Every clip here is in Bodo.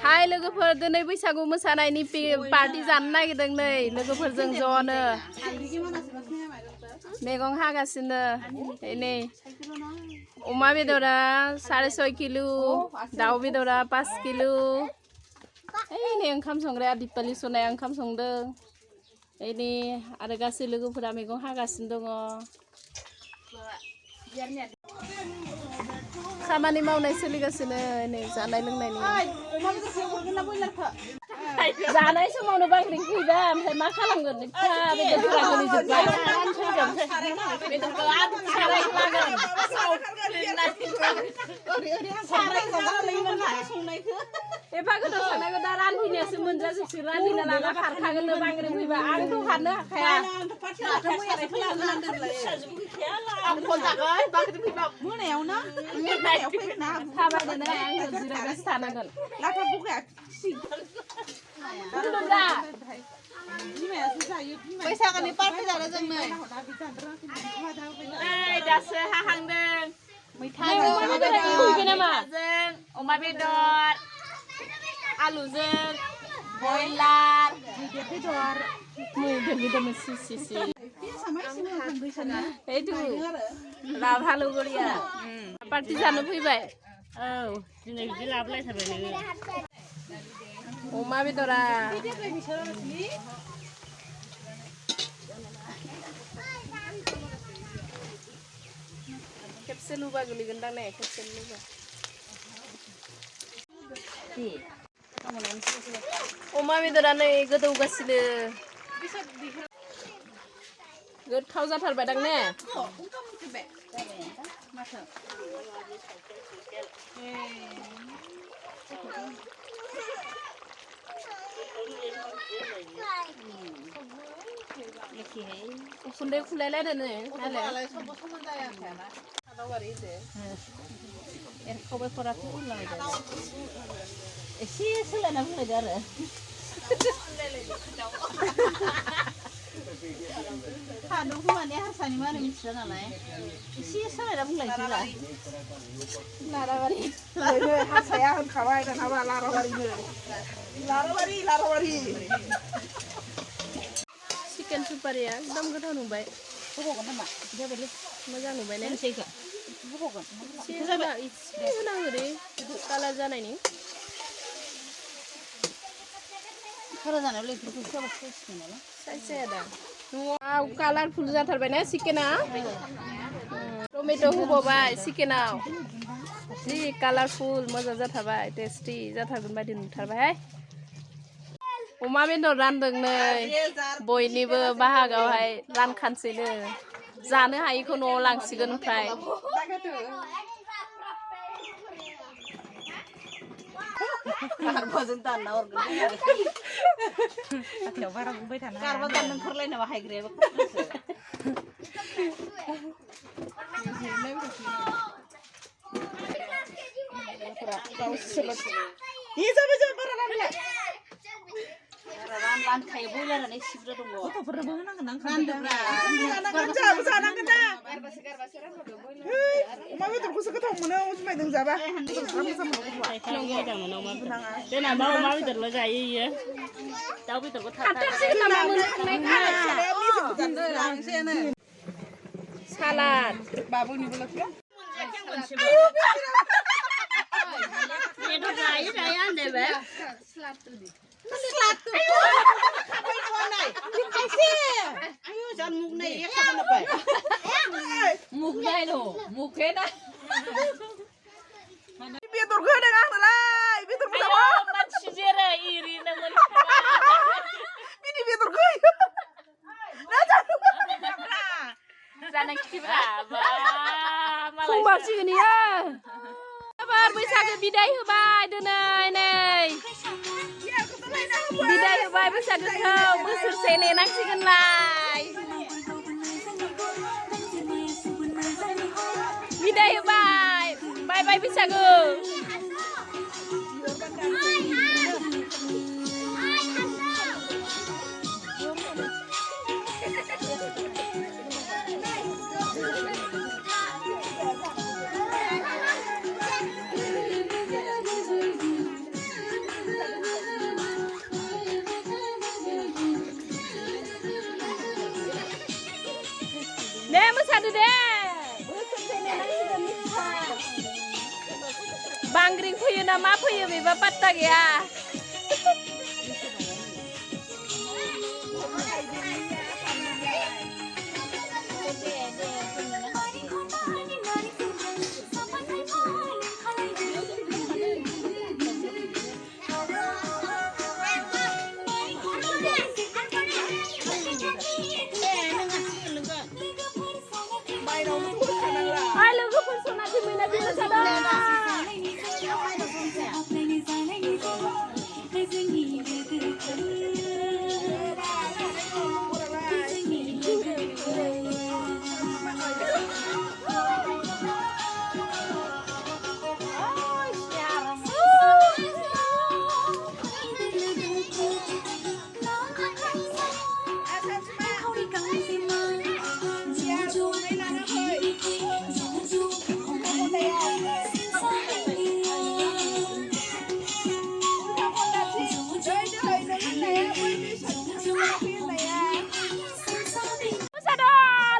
हाय लोगोफोर दिनै बैसागु मोसानायनि पार्टी जानो नागिरदों नै लोगोफोरजों ज'नो मैगं हागासिनो नै अमा बेदरा 6.5 किलो दाउ बेदरा 5 किलो नै ओंखाम संग्राया दिपालि सनाया ओंखाम संदों नै आरो गासै लोगोफोरा मैगं हागासिनो दङ खामानि मावनाय सोलिगासिनो नै जानाय लोंनायनि जानाय समावनो बांग्रिं फैबाय ओमफ्राय मा खालामगोन बेदरफोरा गोलैजोब्बाय एफा गोदाव संनायखौ दा रानफैनायासो मोनजाजोबसै रानफैना लाना खारखागोन बांग्रिं फैबा आंथ' खारनो हाखाया मोनायाव ना थाबायनो आङो जिरायगासिनो थानांगोन लाथा बुखाया बैसागोनि पार्टि जानो जोंनो दासो हाहांदों अमा बेदर आलुजों बयलार राभालुगुरिया पार्टि जानो फैबाय औ दिनै बिदि लाबोलायथारबाय नोङो अमा बेदरा खेबसे लुबा गोलैगोनदां नै खेबसे लुबा अमा बेदरा नै गोदौगासिनो गोथाव जाथारबायदां ने उखुन्दै खुलायलायदो नै एरखावबाय खराखौ उनलायदो एसे सोलायना बुंलायदो आरो खादौखौ माने हारसानि माने मिथिला नालाय एसे सोलायना बुंलायसै लाराबारि हारसाया होनखाबाय दानाबा लाराबारि चिकेन सुपारिया एकदम गोथाव नुबाय मोजां नुबाय ने एसे होनांगौ दे कालार जानायनि साइज जाया दा न'आव कालारफुल जाथारबाय ना चिकेना टमेट' होबावबाय चिकेनाव जि कालारफुल मोजां जाथारबाय टेस्टि जाथारगोन बायदि नुथारबाय अमा बेदर रानदों नै बयनिबो बाहागावहाय रानखानसैनो जानो हायिखौ न'आव लांसिगोन ओमफ्राय गारबाजों दानना हरगोन बारा बुंबाय थाना गारबा दाननो ओंखारलायना बाहायग्रायाबो रानखायो बयलारानो सिब्रा दङ गथ'फोरनोबो होनांगोन अमा बेदरखौसो गोथाव मोनो जुमायजों जाबा देनाबा अमा बेदरल' जायो इयो दाउ बेदरखौ सालाद बाबुनिबो बैसागो बिदाय होबाय दिनै नै बिदाय होबाय बैसागोखौ बोसोरसे नेनांसिगोनलाय बिदाय होबाय बाय बाय बैसागो जादो दे बांग्रिं फैयो ना मा फैयो बेबा पात्ता गैया Hai लोगोफोर सना दिमैना दिनो जादों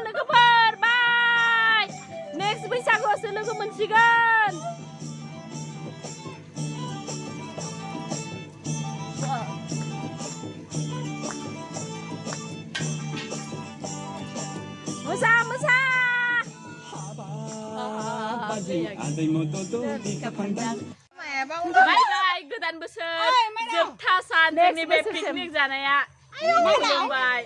लोगोफोर बाय नेक्स्ट बैसागुआवसो लोगो मोनसिगोन मोसा मोसा बाय बाय गोदान बोसोर जोबथा सान जोंनि बे पिकनिक जानाया खुलुमबाय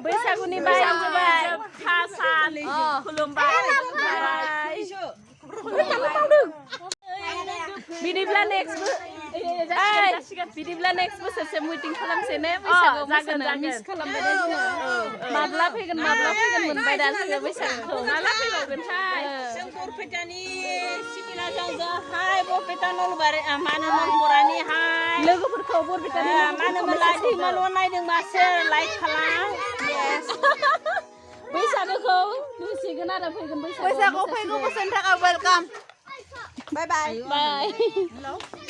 बैसागुनि जोबथा सान खुलुमबाय बिदिब्ला नेक्स्ट बोसोरसे मिटिं खालामसै ने बैसागुआव मोसानो मिस खालामबाय दे जोङो माब्ला फैगोन मोनबाय दा जोङो बैसागुखौ माब्ला फैबावगोनथाय जों बरपेटानि सिबिलाजों हाय बरपेटा नलबारि मानोमोन बरानि हाय लोगोफोरखौ बरपेटानि मानोमोन लाइदिमाल' नायदोंबासो लाइक खालाम बैसागुखौ नुसिगोन आरो फैगोन बैसागुआव फैगौ बोसोरनि थाखाय वेलकाम बाय बाय बाय